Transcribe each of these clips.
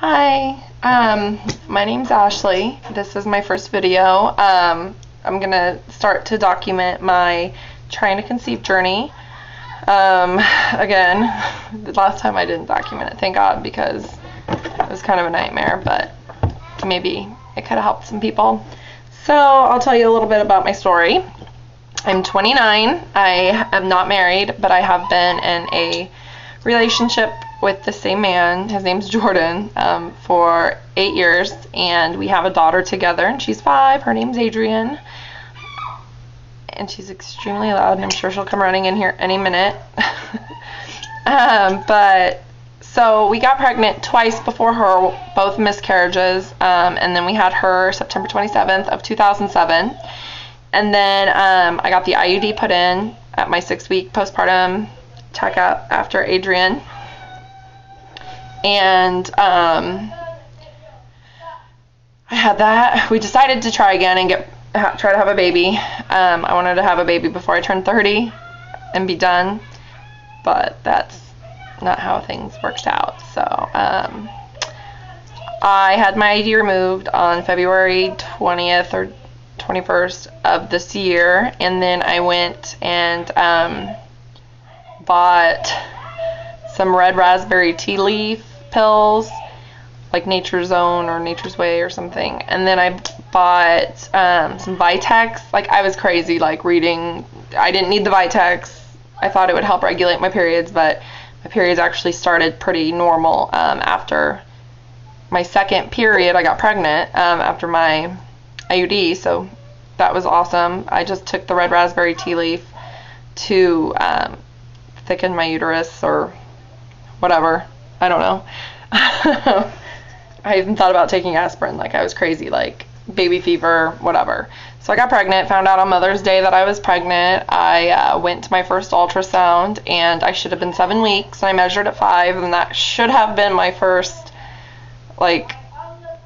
Hi, my name's Ashley. This is my first video. I'm gonna start to document my trying to conceive journey. Again, the last time I didn't document it, thank God, because it was kind of a nightmare, but maybe it could have helped some people. So I'll tell you a little bit about my story. I'm 29. I am not married, but I have been in a relationship with the same man. His name's Jordan, for 8 years, and we have a daughter together, and she's 5. Her name's Adrian, and she's extremely loud, and I'm sure she'll come running in here any minute. But so we got pregnant twice before her, both miscarriages, and then we had her September 27th of 2007. And then I got the IUD put in at my 6-week postpartum checkup after Adrian. And I had that. We decided to try again and try to have a baby. I wanted to have a baby before I turned 30 and be done, but that's not how things worked out. So I had my IUD removed on February 20th or 21st of this year, and then I went and bought some red raspberry tea leaf pills, like Nature's Own or Nature's Way or something, and then I bought some Vitex. Like, I was crazy, like, reading. I didn't need the Vitex. I thought it would help regulate my periods, but my periods actually started pretty normal after my second period. I got pregnant after my IUD, so that was awesome. I just took the red raspberry tea leaf to thicken my uterus or whatever. I don't know. I even thought about taking aspirin, like I was crazy, like baby fever, whatever. So I got pregnant, found out on Mother's Day that I was pregnant. I went to my first ultrasound, and I should have been 7 weeks. I measured at 5, and that should have been my first, like,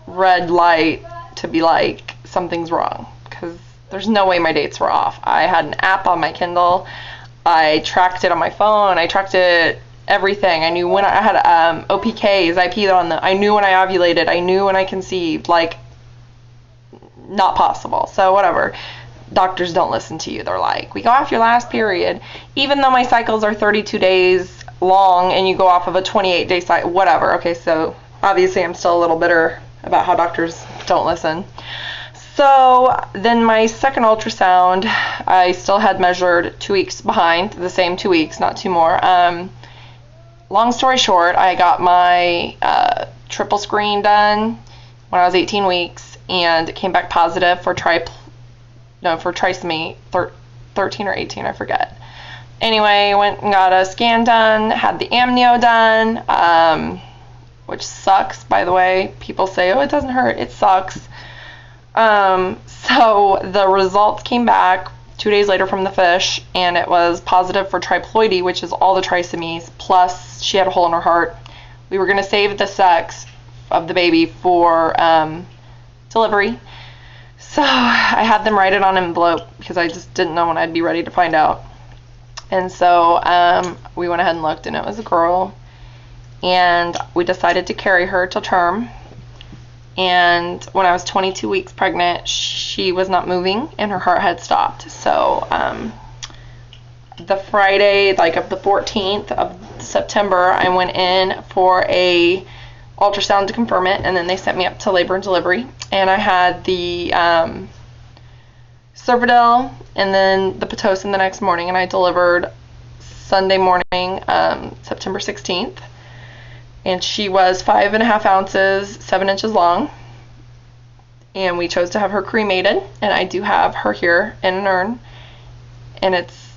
red light to be like, something's wrong, because there's no way my dates were off. I had an app on my Kindle. I tracked it on my phone. I tracked it, everything. I knew when I had OPKs. I peed on them. I knew when I ovulated. I knew when I conceived. Like, not possible. So whatever. Doctors don't listen to you. They're like, we go off your last period. Even though my cycles are 32 days long and you go off of a 28-day cycle, whatever. Okay, so obviously I'm still a little bitter about how doctors don't listen. So then my second ultrasound, I still had measured 2 weeks behind, the same 2 weeks, not 2 more. Long story short, I got my triple screen done when I was 18 weeks, and it came back positive for trisomy 13 or 18, I forget. Anyway, went and got a scan done, had the amnio done, which sucks, by the way. People say, oh, it doesn't hurt. It sucks. So the results came back 2 days later from the fish, and it was positive for triploidy, which is all the trisomies, plus she had a hole in her heart. We were going to save the sex of the baby for delivery. So I had them write it on an envelope because I just didn't know when I'd be ready to find out. And so we went ahead and looked, and it was a girl. And we decided to carry her till term. And when I was 22 weeks pregnant, she was not moving, and her heart had stopped. So the Friday, like, of the 14th of September, I went in for a ultrasound to confirm it, and then they sent me up to labor and delivery. And I had the Cervidil and then the Pitocin the next morning, and I delivered Sunday morning, September 16th. And she was 5.5 ounces, 7 inches long. And we chose to have her cremated. And I do have her here in an urn. And it's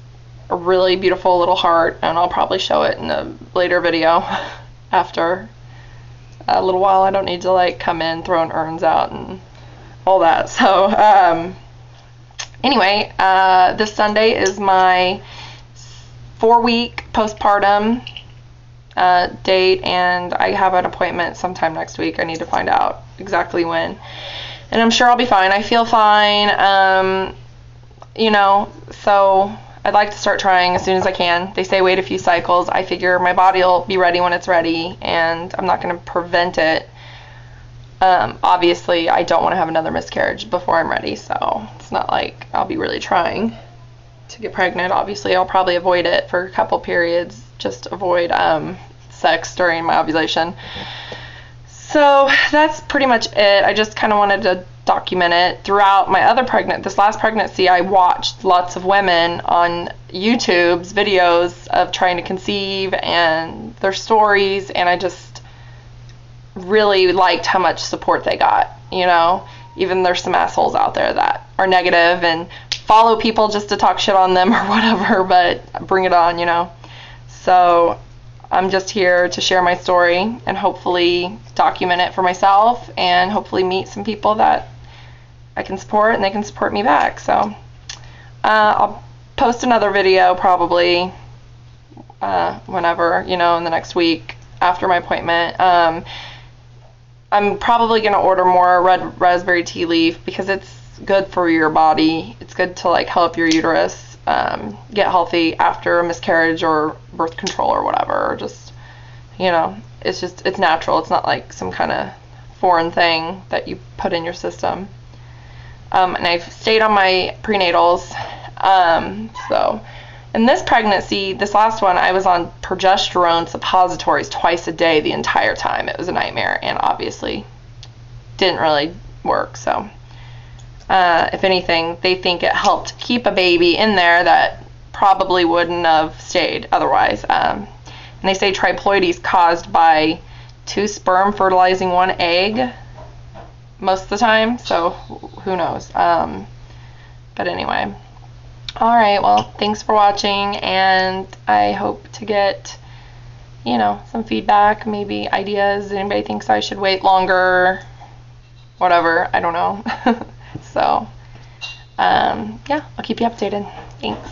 a really beautiful little heart. And I'll probably show it in a later video after a little while. I don't need to, like, come in throwing urns out and all that. So anyway, this Sunday is my 4-week postpartum date, and I have an appointment sometime next week. I need to find out exactly when, and I'm sure I'll be fine. I feel fine, so I'd like to start trying as soon as I can. They say wait a few cycles. I figure my body will be ready when it's ready, and I'm not going to prevent it Obviously, I don't want to have another miscarriage before I'm ready, so it's not like I'll be really trying to get pregnant. Obviously, I'll probably avoid it for a couple periods, just avoid sex during my ovulation. So that's pretty much it. I just kind of wanted to document it. Throughout my this last pregnancy, I watched lots of women on YouTube's videos of trying to conceive and their stories, and I just really liked how much support they got, you know. Even there's some assholes out there that are negative and follow people just to talk shit on them or whatever, but bring it on, you know. So I'm just here to share my story and hopefully document it for myself and hopefully meet some people that I can support and they can support me back. So I'll post another video probably whenever, you know, in the next week after my appointment. I'm probably going to order more red raspberry tea leaf because it's good for your body. It's good to like help your uterus get healthy after a miscarriage or birth control or whatever. Or just, you know, it's natural. It's not like some kind of foreign thing that you put in your system. And I've stayed on my prenatals. So in this pregnancy, this last one, I was on progesterone suppositories twice a day the entire time. It was a nightmare and obviously didn't really work. So if anything, they think it helped keep a baby in there that probably wouldn't have stayed otherwise. And they say triploidy caused by 2 sperm fertilizing 1 egg most of the time, so who knows. But anyway. Alright, well, thanks for watching, and I hope to get, you know, some feedback, maybe ideas. Anybody thinks I should wait longer, whatever, I don't know. So, yeah, I'll keep you updated. Thanks.